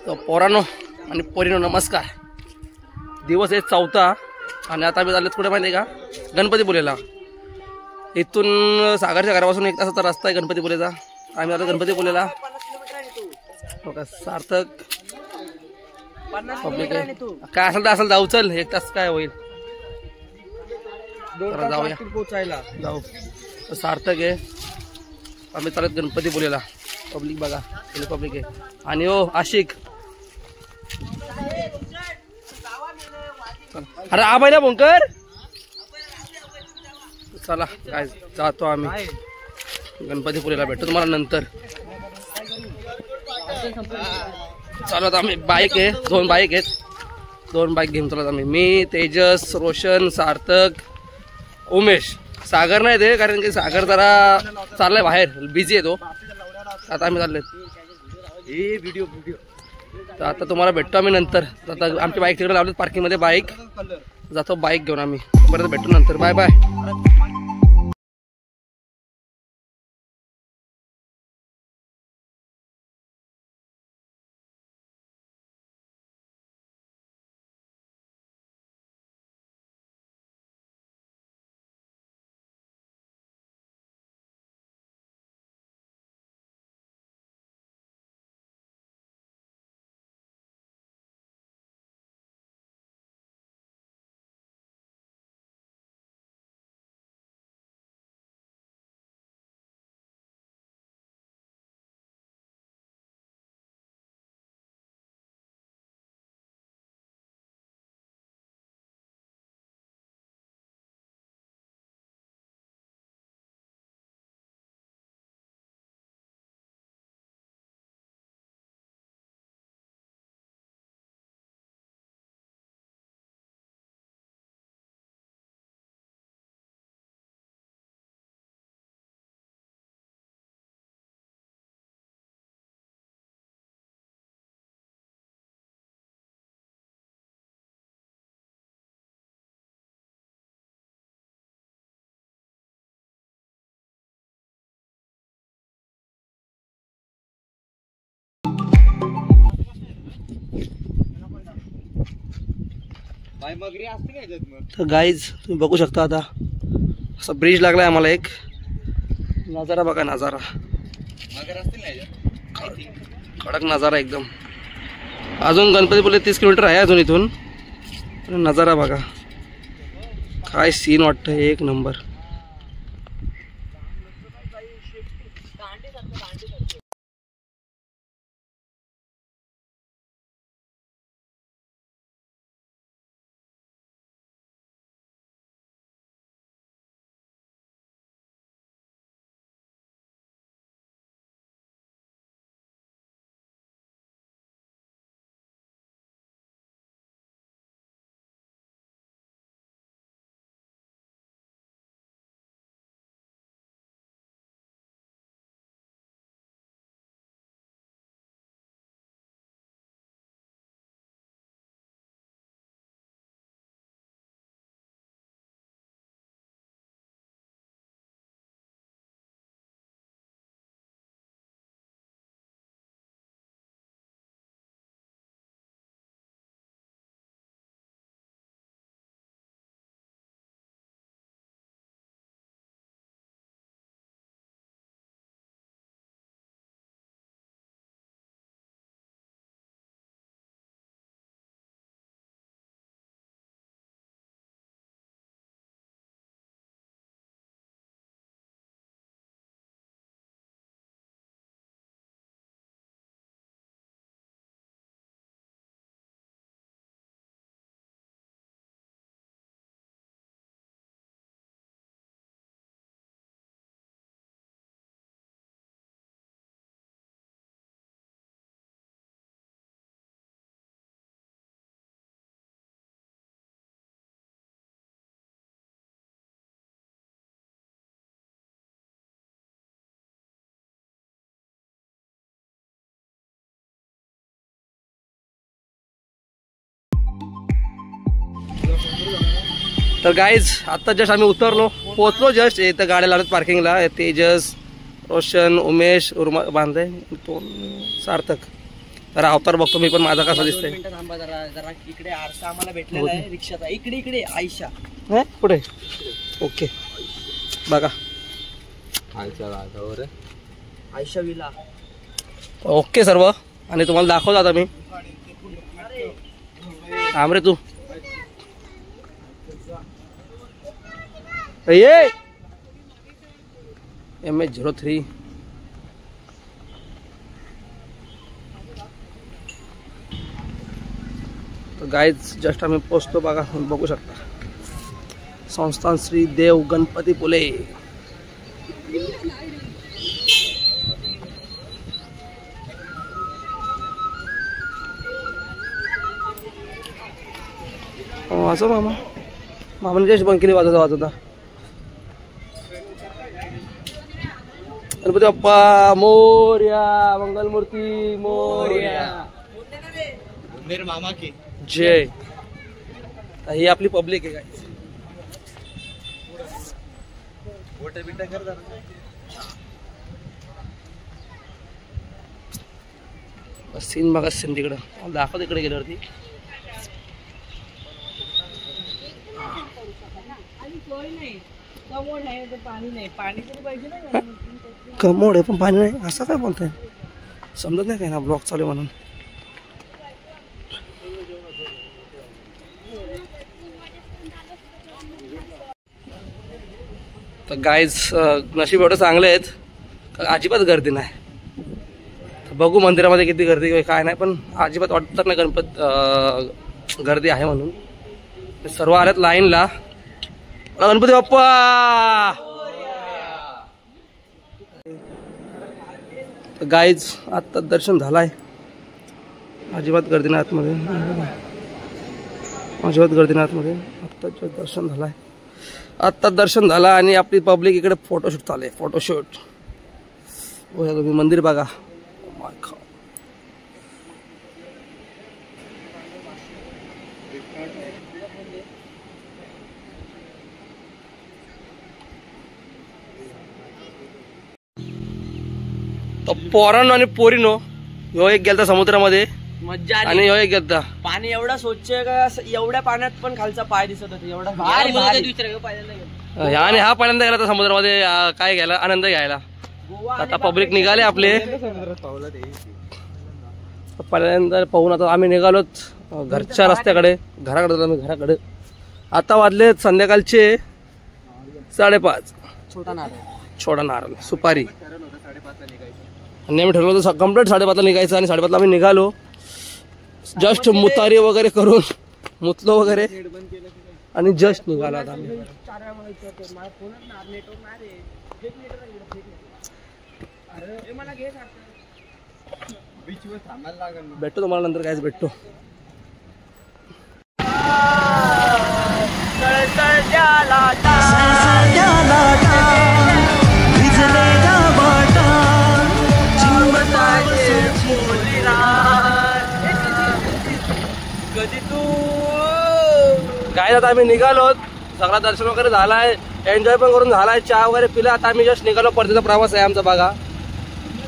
तो पोरानो आणि पोरीनो नमस्कार. दिवस आहे 4था आणि आता आम्ही चाललेत कुठे माहिती आहे का, गणपतीपुळेला. इथून सागरच्या घरापासून 1 तासाचा रस्ता आहे गणपतीपुळेचा. आम्ही आलो गणपतीपुळेला. सार्थक पब्लिक आहे. काय असेल तर असेल जाऊ, चल 1 तास काय होईल, जाऊया पोचायला जाऊ. सार्थक आहे, आम्ही चालत गणपतीपुळेला. पब्लिक बघा, पब्लिक आहे. आणि हो आशिक, अरे आबायला भोंकर, चला काय जातो आम्ही गणपतीपुळेला. भेटतो तुम्हाला नंतर. चालत आम्ही बाईक आहे, 2 बाईक आहेत, 2 बाईक घेऊन चालत आम्ही. मी, तेजस, रोशन, सार्थक, उमेश. सागर नाही ते, कारण की सागर जरा चाललाय बाहेर, बिझी आहे तो. आता आम्ही चाललोय व्हिडिओ. तर आता तुम्हाला भेटतो आम्ही नंतर. आता आमची बाईक तिकडे लावली पार्किंगमध्ये, बाईक जातो बाईक घेऊन आम्ही. परत भेटू नंतर. Bye bye. तर गाईज तुम्ही बघू शकता, आता असा ब्रिज लागलाय आम्हाला. एक नजारा बघा, नजारा कडक नजारा एकदम. अजून गणपतीपुळे 30 किलोमीटर आहे अजून इथून. नजारा बघा, काय सीन वाटतं, 1 नंबर. तर गाईज आता जस्ट आम्ही उतरलो, पोहोचलो जस्ट. इथं गाड्या लावत पार्किंगला. तेजस, रोशन, उमेश, उर्मा बांधे, तो सार्थक. तर अवतार बघतो मी पण माझा कसा दिसतंय. थांबा जरा जरा इकडे आरसा आम्हाला भेटलेला आहे रिक्षाचा. इकडे इकडे आयशा पुढे. ओके बघा आयशा विला. ओके सर्व. आणि तुम्हाला दाखवतो आता मी. थांब रे तू. ये MH03 गाईज जस्ट आम्ही पोचतो बघा. बघू शकता संस्थान श्री देव गणपती पुले. वाजव मामा. मामाने जस्ट बंकिनी वाजवता. गणपती बाप्पा मोरया. मंगलमूर्ती मोरया. मेरे मामा की जय. ही आपली पब्लिक आहे काय. सीन बघा सीन तिकडं दाखव. तिकडे गेल्यावरती कमोड आहे पण पाणी नाही. असं काय बोलतंय समजत नाही काय ना. ब्लॉक चालू म्हणून. तर गाईज नशीब एवढं चांगले आहेत अजिबात गर्दी नाही. बघू मंदिरामध्ये किती गर्दी काय नाही पण अजिबात वाटत नाही गर्दी आहे म्हणून. सर्व आल्यात लाईनला. गणपती बाप्पा. गाईज आत्ता दर्शन झालाय. अजिबात गर्दी नाही आतमध्ये. अजिबात गर्दी नाही आतमध्ये. आत्ताच दर्शन झालाय. आत्ता दर्शन झाला आणि आपली पब्लिक इकडे फोटोशूट चालू आहे. फोटोशूट बघा तुम्ही. मंदिर बघा. पोरांनो आणि पोरीनो ह्यो एक गेलता समुद्रामध्ये. मज्जा आणि ह्यो एक गेलता. पाणी एवढा स्वच्छ आहे का एवढ्या पाण्यात पण खालचा पाय दिसत होता. एवढा आणि हा पहिल्यांदा गेला समुद्रामध्ये काय घ्यायला आनंद घ्यायला. आता पब्लिक निघाले आपले. पहिल्यांदा पाहून आता आम्ही निघालोत घरच्या रस्त्याकडे. घराकडे आम्ही घराकडे. आता वाजले संध्याकाळचे 5:30. छोटा नारळ सुपारी. आणि आम्ही ठरवलं होतं कम्प्लीट 5:30ला निघायचं. आणि 5:30ला आम्ही निघालो. जस्ट मुतारी वगैरे करून मुतलो वगैरे आणि जस्ट निघालो आता आम्ही. भेटतो तुम्हाला नंतर. कायच भेटतो. काय आता आम्ही निघालो. सगळा दर्शन वगैरे झालाय. एन्जॉय पण करून झालाय. चहा वगैरे पिला. आता आम्ही जस्ट निघालो. परतीचा प्रवास आहे आमचा बघा.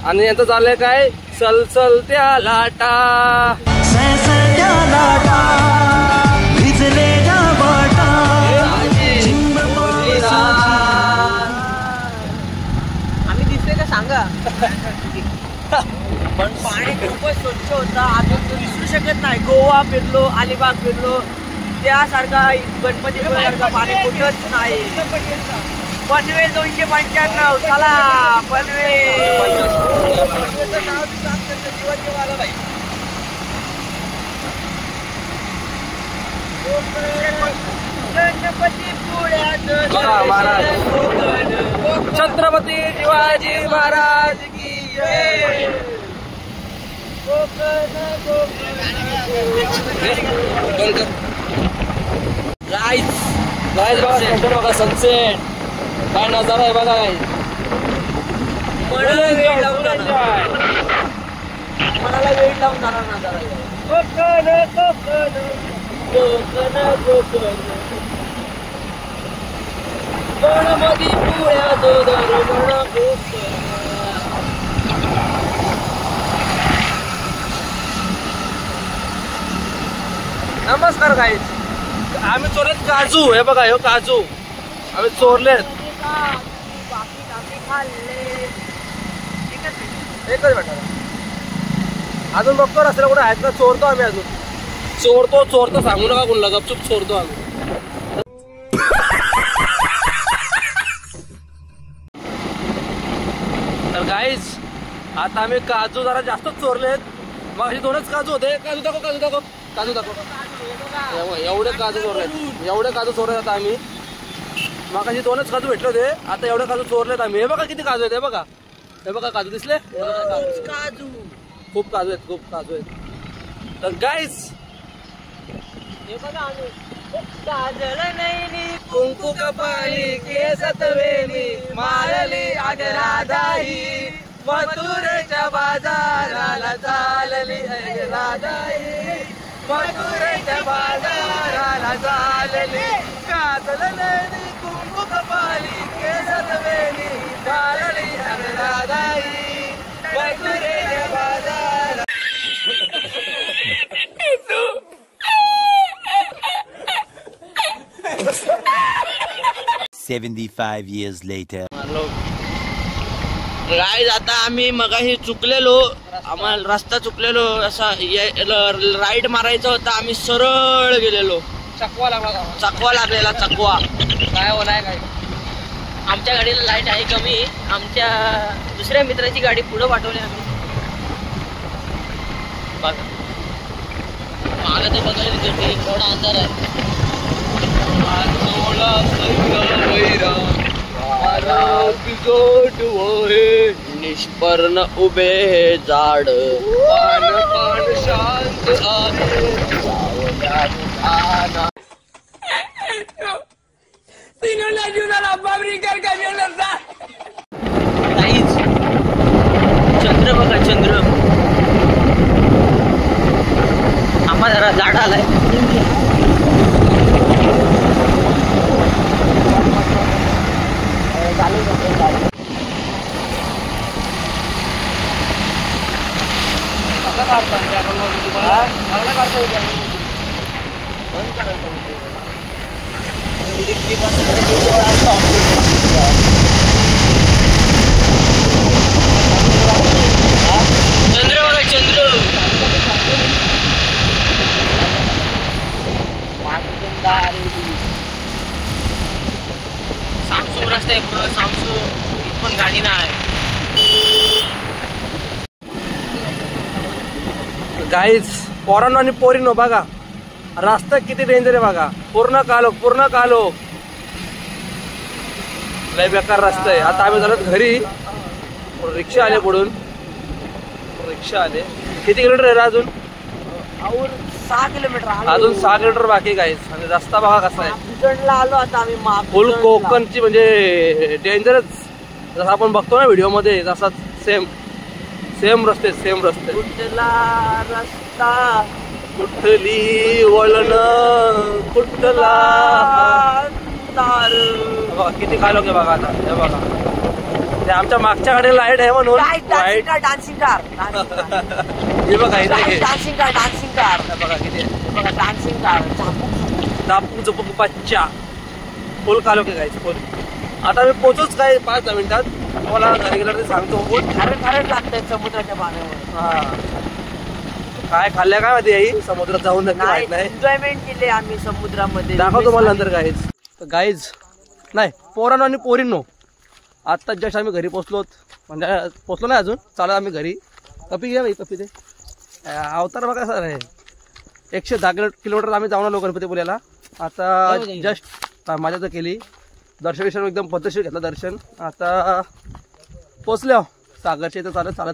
आणि यांचं चाललंय काय सलसलत्या लाटा. आम्ही दिसतोय का सांगा. पण पाणी खूपच स्वच्छ होतं. अजून तो विसरू शकत नाही. गोवा फिरलो. अलिबाग फिरलो. त्यासारखा गणपतीसारखा पाणी कुठंच नाही. पनवेल 295. चला पनवेल. गणपती पुण्यात छत्रपती शिवाजी महाराज की जय. गाईज बघा सनसेट. काय नजारा आहे बघा. मनाला वेळ लावून जाणार नजारा. कोकण कोकण कोकण कोकण गणपती पुण्याचं दर्शन कोकण. नमस्कार गाईज. आम्ही चोरलेत काजू. हे बघा हे काजू आम्ही चोरलेत. एकच भेटा अजून बघतो रस्त्याला कुठे आहेत का. चोरतो आम्ही अजून. चोरतो सांगू नका कोणला. गपचूप चोरतो आम्ही. तर गाईज आता आम्ही काजू जरा जास्तच चोरलेत. मग अशी 2च काजू होते. काजू दाखव. एवढे काजू चोरलेत आता आम्ही. मग अशी 2च काजू भेटले होते. आता एवढे काजू चोरलेत आम्ही. हे बघा किती काजू आहेत. हे बघा काजू दिसले. काजू खूप काजू आहेत. तर गाईज हे बघा काजळ नैनी कुंकू कपाली केसत वेणी मारली राधाई मथुरेच्या बाजाराला चालली राधाई. मथुरेच्या बाजाराला चालली काजळ नैनी कुंकू कपाली केसत वेणी मारली राधाई मथुरेच्या बाजाराला. 75 years later. गाईज आता आम्ही मगाशी चुकलेलो. आम्हाला रस्ता चुकलेलो. असा राईट मारायचा होता. आम्ही सरळ गेलेलो. चकवा लागलेला चकवा. काय होणार काय. आमच्या गाडीला लाईट आहे कमी. आमच्या दुसऱ्या मित्राची गाडी पुढे पाठवली आम्ही. बघा मागे तर बघायला थोडा अंतर आहे. निष्पर्ण उभे हे झाड पान शांत आहे. चंद्र बघा चंद्र. आम्हाला जरा झाड आलाय. चंद्र बघा चंद्र. सामसूम रस्ता आहे पूर्ण. सामसूम पण गाडी नाही. गाईज पोरांनो आणि पोरीनो बघा रस्ता किती डेंजर आहे बघा. पूर्ण कालोख लय बेकार रस्ता आहे. आता आम्ही झालो घरी. रिक्षा आले पुढून. किती किलोमीटर आहे अजून. 6 किलोमीटर अजून 6 किलोमीटर बाकी गाईज. आणि रस्ता बघा कसा आहे. आलो आता आम्ही. फुल कोकणची म्हणजे डेंजरच. जसं आपण बघतो ना व्हिडिओ मध्ये तसाच सेम रस्ते. कुठला रस्ता कुठली वळण कुठला तार. बघा किती खालोक आहे बघा. आता हे बघा ते आमच्या मागच्या गाडीला लाईट आहे म्हणून वाईट. Dancing car. हे बघा डान्सिंग कार. बघा किती बघा डान्सिंग कार. झुपूक बच्चा. फुल खालोक आहे गाईच फुल. आता मी पोहोचूच काय 5-10 मिनिटात. मला घरी गेल्यावर ते सांगतो. खारट लागतंय समुद्राच्या पाण्यावर. हा काय खाल्ल्या काय माहिती आई. समुद्रात जाऊन नक्की माहित नाही. एन्जॉयमेंट केले आम्ही समुद्रामध्ये. दाखवतो मला नंतर गाईज नाही पोरांनो आणि पोरींनो. आत्ताच जस्ट आम्ही घरी पोहोचलो. म्हणजे पोहोचलो नाही अजून. चालत आम्ही घरी. कपी घ्या बाई कपी. ते अवतार बघा सर आहे. 110 किलोमीटर आम्ही जाऊन आलो गणपतीपुळ्याला. आता जस्ट माझ्या तर केली. दर्शन एकदम पद्धतशीर घेतलं दर्शन. आता पोचल्या सागरच्या इथं चालत हा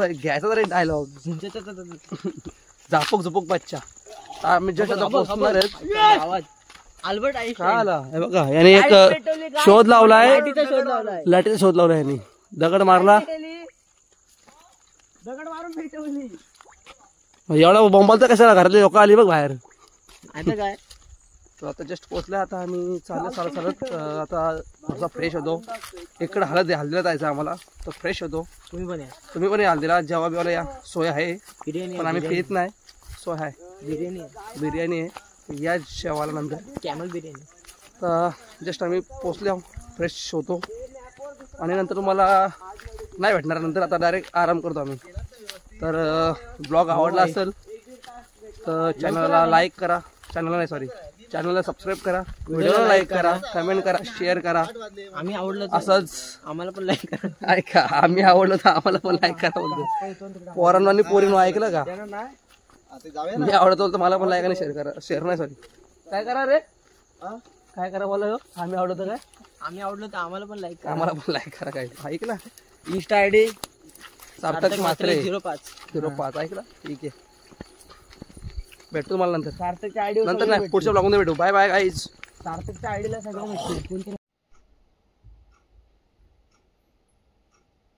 घ्यायचा तरी डायलॉग. झापूक बच्चा. आम्ही जस्ट आता पोहोचणार आहेत. अल्बर्ट हे बघा याने एक शोध लावलाय. लाईटीचा शोध लावलाय यांनी. दगड मारला. दगड मारून भेटवली. एवढा बोंबालता कशाला. घरातले लोक आली बघ बाहेर. आता काय तर आता जस्ट पोचलं. आता आम्ही चालत आता थोडासा फ्रेश होतो. इकडं हल्दीला जायचं आम्हाला, तर फ्रेश होतो. तुम्ही पण या हल्दीला, जेव्हा बिवाला या. सोय आहे पण आम्ही पित नाही. सोय आहे, बिर्याणी आहे, या जेवायला नंतर कॅमल बिर्याणी. तर जस्ट आम्ही पोचले, फ्रेश होतो आणि नंतर तुम्हाला नाही भेटणार. नंतर आता डायरेक्ट आराम करतो आम्ही. तर ब्लॉग आवडला असेल तर चॅनलला लाईक करा, चॅनलला सबस्क्राईब करा, व्हिडिओला लाईक करा, कमेंट करा, शेअर करा. आम्ही आवडलं असंच आम्हाला पण लाईक करा. ऐका, आम्ही आवडलो तर आम्हाला पण लाईक करा बोलतो. पोरांनो आणि पोरींनो ऐकलं का? मी आवडतो तर मला पण लाईक आणि शेअर करा. शेअर नाही सॉरी, काय करा रे, काय करा बोला. आम्ही आवडतो काय? आम्ही आवडलं तर आम्हाला पण लाईक करा. आम्हाला पण लाईक करा. काय ऐक ना, इंस्टा आयडी सार्थक म्हात्रे 05. ऐकला. ठीक आहे, भेटतो तुम्हाला नंतर. सार्थकच्या आयडी नंतर नाही, पुढच्या ब्लॉगमध्ये भेटू. Bye bye guys. सार्थकच्या आयडीला सगळं भेटतील.